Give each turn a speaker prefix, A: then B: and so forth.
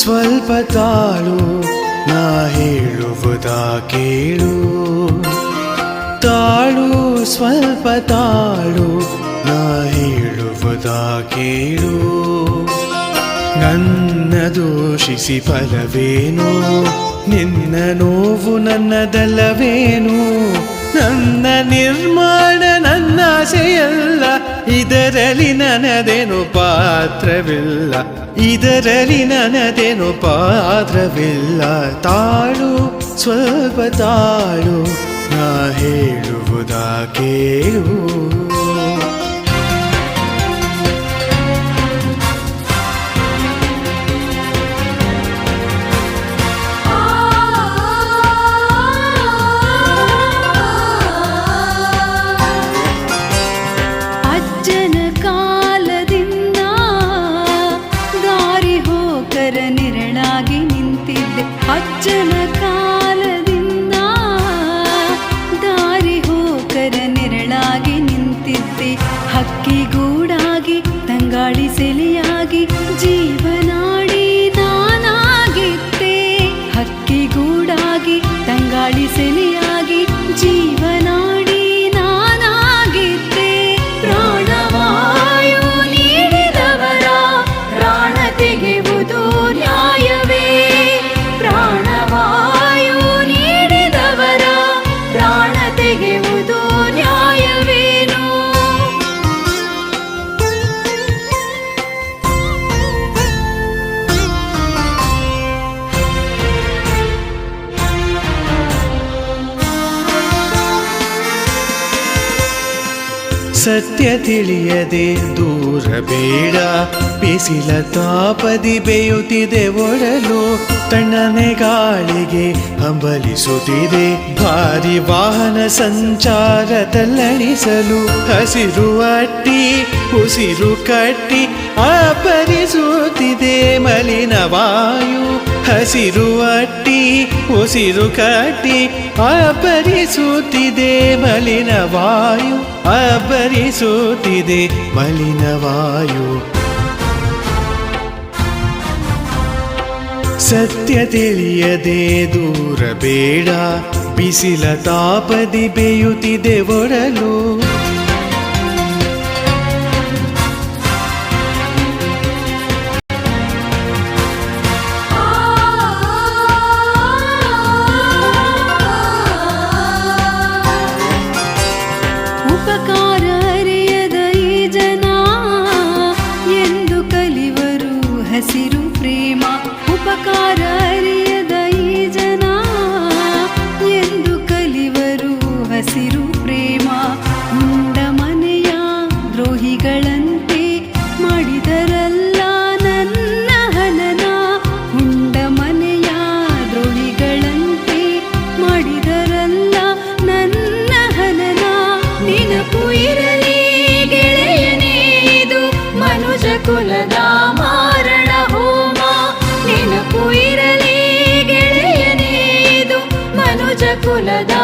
A: ಸ್ವಲ್ಪ ತಾಳು ನಾ ಹೇಳುವುದ ಕೇಳು ತಾಳು ಸ್ವಲ್ಪ ತಾಳು ನಾ ಹೇಳುವುದ ಕೇಳು ನನ್ನ ದೂಷಿಸಿ ಫಲವೇನು ನಿನ್ನ ನೋವು ನನ್ನದಲ್ಲವೇನು ನನ್ನ ನಿರ್ಮಾಣ ನನ್ನ ಆಸೆಯಲ್ಲ ಇದರಲ್ಲಿ ನನ್ನದೇನು ಪಾತ್ರವಿಲ್ಲ ಇದರಲ್ಲಿ ನನ್ನದೇನು ಪಾತ್ರವಿಲ್ಲ ತಾಳು ಸ್ವಲ್ಪ ತಾಳು ನಾ ಹೇಳುವುದ ಕೇಳು
B: ನೆರಳಾಗಿ ನಿಂತಿದ್ದೆ ಅಜ್ಜನ ಕಾಲದಿಂದ ದಾರಿ ಹೋಕರ ನೆರಳಾಗಿ ನಿಂತಿದ್ದೆ ಹಕ್ಕಿಗೂಡಾಗಿ ತಂಗಾಳಿ ಸೆಲೆಯಾಗಿ ಜೀವನಾಡಿ ನಾನಾಗಿದ್ದೆ ಹಕ್ಕಿಗೂಡಾಗಿ ತಂಗಾಳಿ ಸೆಲೆಯಾಗಿ ಜೀವನಾಡಿ ನಾನಾಗಿದ್ದೆ ಪ್ರಾಣವಾಯು ನೀಡಿದವರ ಪ್ರಾಣ ತೆಗೆಯುವುದು ನ್ಯಾಯವೇ ಪ್ರಾಣವಾಯು ನೀಡಿದವರ ಪ್ರಾಣ ತೆಗೆಯುವುದು ನ್ಯಾಯವೇನು
A: ಸತ್ಯ ತಿಳಿಯದೆ ದೂರ ಬೇಡ ಬಿಸಿಲ ತಾಪದಿ ಬೇಯುತ್ತಿದೆ ಒಡಲು ತಣ್ಣನೆ ಗಾಳಿಗೆ ಹಂಬಲಿಸುತ್ತಿದೆ ಭಾರಿ ವಾಹನ ಸಂಚಾರ ತಲ್ಲಣಿಸಲು ಹಸಿರು ಅಟ್ಟಿ ಉಸಿರು ಕಟ್ಟಿ ಅಪರಿಸುತ್ತಿದೆ ಮಲಿನ ವಾಯು ಹಸಿರು ಅಟ್ಟಿ ಉಸಿರು ಕಟ್ಟಿ ಅಪರಿಸುತ್ತಿದೆ ಮಲಿನ ವಾಯು ಅಪರಿಸುತ್ತಿದೆ ಮಲಿನ ವಾಯು ಸತ್ಯ ತಿಳಿಯದೆ ದೂರ ಬೇಡ ಬಿಸಿಲ ತಾಪದಿ ಬೇಯುತ್ತಿದೆ ಒಡಲು
B: ಉಪಕಾರ ಅರಿಯದ ಈ ಜನ ಎಂದು ಕಲಿವರು ಹಸಿರು ಪ್ರೇಮ ಉಪಕಾರ ಅರಿಯದ ಈ ಜನ ಎಂದು ಕಲಿವರು ಹಸಿರು ಪ್ರೇಮ ಉಂಡ ಮನೆಯ ದ್ರೋಹಿಗಳಂತೆ ಮಾಡಿದರಲ್ಲ ನನ್ನ ಹನನ ಉಂಡ ಮನೆಯ ದ್ರೋಹಿಗಳಂತೆ ಮಾಡಿದರಲ್ಲ ನನ್ನ ಹನನ ನೆನಪು ಇರಲಿ ಗೆಳೆಯನೇ ಇದು ಮನುಜ ಕುಲದ ಮಾರಣ ಹೋಮ ನೆನಪು ಇರಲಿ ಗೆಳೆಯನೇ ಇದು ಮನುಜ ಕುಲದ